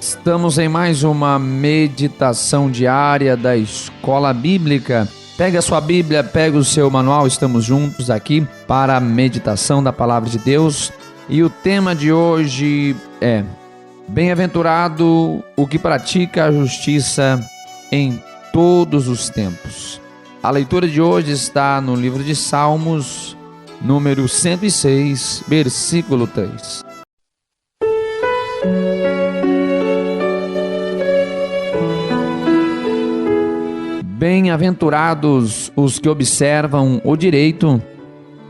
Estamos em mais uma meditação diária da Escola Bíblica. Pega a sua Bíblia, pega o seu manual, estamos juntos aqui para a meditação da Palavra de Deus. E o tema de hoje é: Bem-aventurado o que pratica a justiça em todos os tempos. A leitura de hoje está no livro de Salmos, número 106, versículo 3. Bem-aventurados os que observam o direito,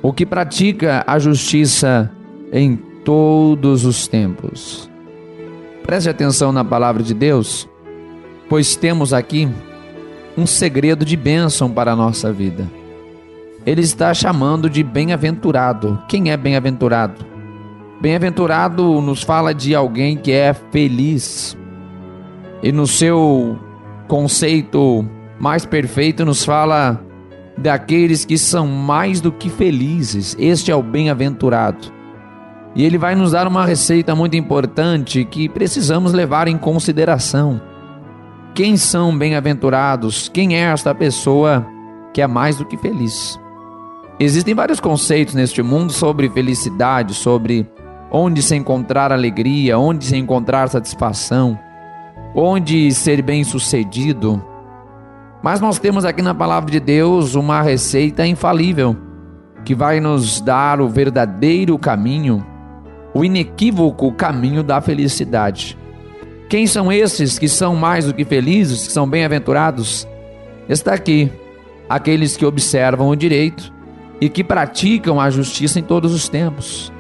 o que pratica a justiça em todos os tempos. Preste atenção na palavra de Deus, pois temos aqui um segredo de bênção para a nossa vida. Ele está chamando de bem-aventurado. Quem é bem-aventurado? Bem-aventurado nos fala de alguém que é feliz. E no seu conceito mais perfeito nos fala daqueles que são mais do que felizes. Este é o bem-aventurado. E ele vai nos dar uma receita muito importante que precisamos levar em consideração. Quem são bem-aventurados? Quem é esta pessoa que é mais do que feliz? Existem vários conceitos neste mundo sobre felicidade, sobre onde se encontrar alegria, onde se encontrar satisfação, onde ser bem-sucedido. Mas nós temos aqui na palavra de Deus uma receita infalível, que vai nos dar o verdadeiro caminho, o inequívoco caminho da felicidade. Quem são esses que são mais do que felizes, que são bem-aventurados? Está aqui: aqueles que observam o direito e que praticam a justiça em todos os tempos.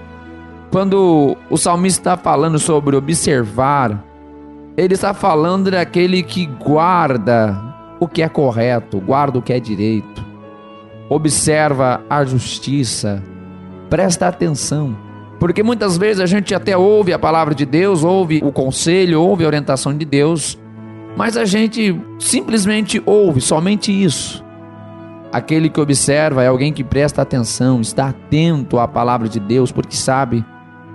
Quando o salmista está falando sobre observar, ele está falando daquele que guarda o que é correto, guarda o que é direito, observa a justiça, presta atenção, porque muitas vezes a gente até ouve a palavra de Deus, ouve o conselho, ouve a orientação de Deus, mas a gente simplesmente ouve somente isso. Aquele que observa é alguém que presta atenção, está atento à palavra de Deus, porque sabe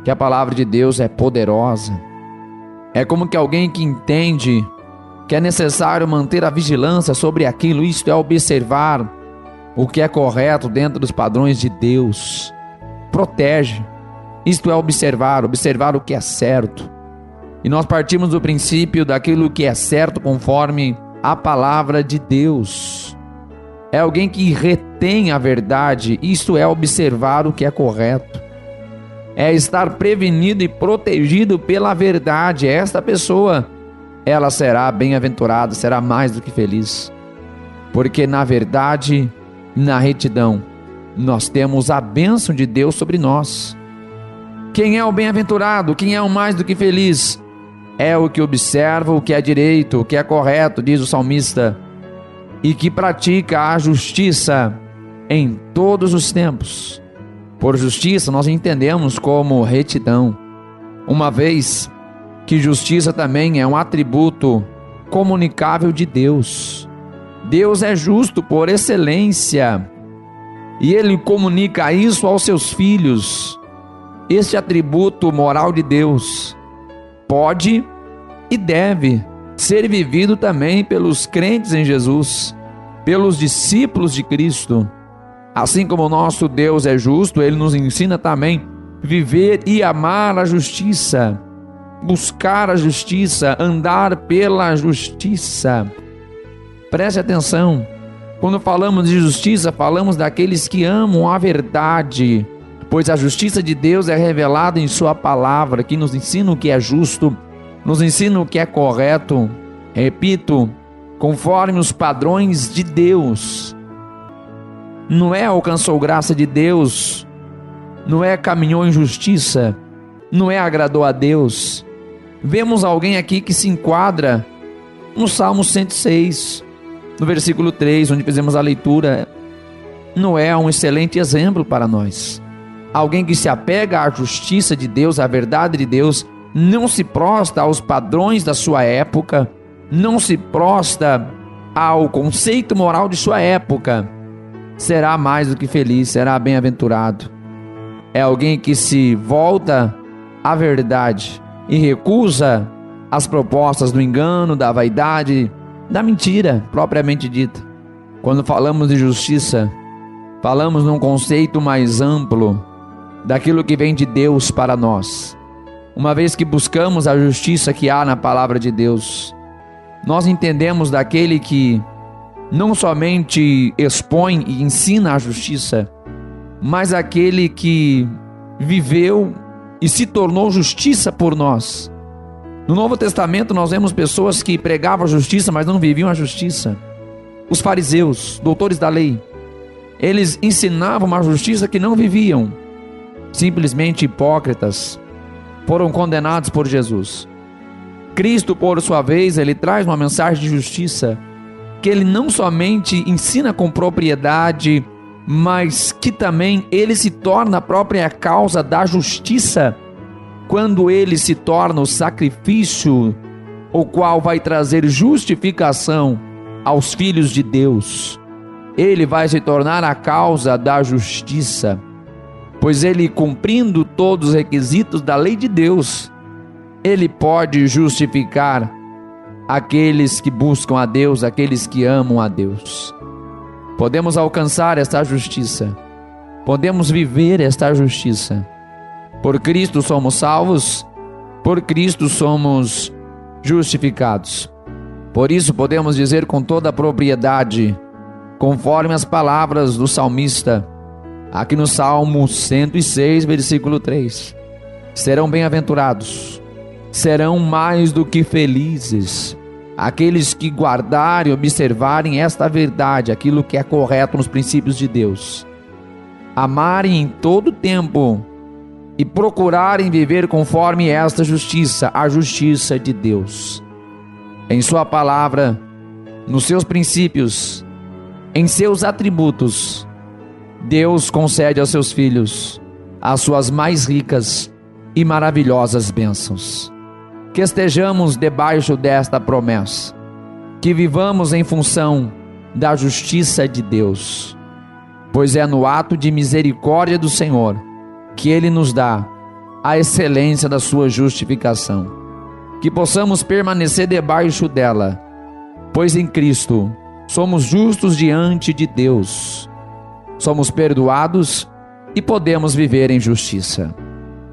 que a palavra de Deus é poderosa. É como que alguém que entende que é necessário manter a vigilância sobre aquilo, isto é observar o que é correto dentro dos padrões de Deus. Protege, isto é observar o que é certo. E nós partimos do princípio daquilo que é certo conforme a palavra de Deus. É alguém que retém a verdade, isto é observar o que é correto. É estar prevenido e protegido pela verdade. Esta pessoa, ela será bem-aventurada, será mais do que feliz, porque na verdade, na retidão, nós temos a bênção de Deus sobre nós. Quem é o bem-aventurado? Quem é o mais do que feliz? É o que observa o que é direito, o que é correto, diz o salmista, e que pratica a justiça em todos os tempos. Por justiça nós entendemos como retidão, uma vez que justiça também é um atributo comunicável de Deus. Deus é justo por excelência e Ele comunica isso aos seus filhos. Este atributo moral de Deus pode e deve ser vivido também pelos crentes em Jesus, pelos discípulos de Cristo. Assim como o nosso Deus é justo, Ele nos ensina também a viver e amar a justiça, buscar a justiça, andar pela justiça. Preste atenção, quando falamos de justiça, falamos daqueles que amam a verdade, pois a justiça de Deus é revelada em sua palavra, que nos ensina o que é justo, nos ensina o que é correto, repito, conforme os padrões de Deus. Noé alcançou graça de Deus, Noé caminhou em justiça, Noé agradou a Deus. Vemos alguém aqui que se enquadra no Salmo 106, no versículo 3, onde fizemos a leitura. Noé é um excelente exemplo para nós. Alguém que se apega à justiça de Deus, à verdade de Deus, não se prostra aos padrões da sua época, não se prostra ao conceito moral de sua época, será mais do que feliz, será bem-aventurado. É alguém que se volta à verdade e recusa as propostas do engano, da vaidade, da mentira propriamente dita. Quando falamos de justiça, falamos num conceito mais amplo daquilo que vem de Deus para nós. Uma vez que buscamos a justiça que há na palavra de Deus, nós entendemos daquele que não somente expõe e ensina a justiça, mas aquele que viveu e se tornou justiça por nós. No Novo Testamento nós vemos pessoas que pregavam a justiça, mas não viviam a justiça. Os fariseus, doutores da lei, eles ensinavam uma justiça que não viviam. Simplesmente hipócritas, foram condenados por Jesus. Cristo, por sua vez, ele traz uma mensagem de justiça, que ele não somente ensina com propriedade, mas que também ele se torna a própria causa da justiça, quando ele se torna o sacrifício, o qual vai trazer justificação aos filhos de Deus. Ele vai se tornar a causa da justiça, pois ele, cumprindo todos os requisitos da lei de Deus, ele pode justificar aqueles que buscam a Deus, aqueles que amam a Deus. Podemos alcançar esta justiça, podemos viver esta justiça. Por Cristo somos salvos, por Cristo somos justificados. Por isso podemos dizer com toda a propriedade, conforme as palavras do salmista, aqui no Salmo 106, versículo 3. Serão bem-aventurados, serão mais do que felizes, aqueles que guardarem e observarem esta verdade, aquilo que é correto nos princípios de Deus. Amarem em todo tempo e procurarem viver conforme esta justiça, a justiça de Deus. Em sua palavra, nos seus princípios, em seus atributos, Deus concede aos seus filhos as suas mais ricas e maravilhosas bênçãos. Que estejamos debaixo desta promessa, que vivamos em função da justiça de Deus, pois é no ato de misericórdia do Senhor que Ele nos dá a excelência da sua justificação. Que possamos permanecer debaixo dela, pois em Cristo somos justos diante de Deus, somos perdoados e podemos viver em justiça.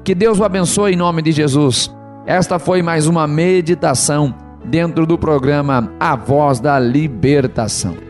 Que Deus o abençoe em nome de Jesus. Esta foi mais uma meditação dentro do programa A Voz da Libertação.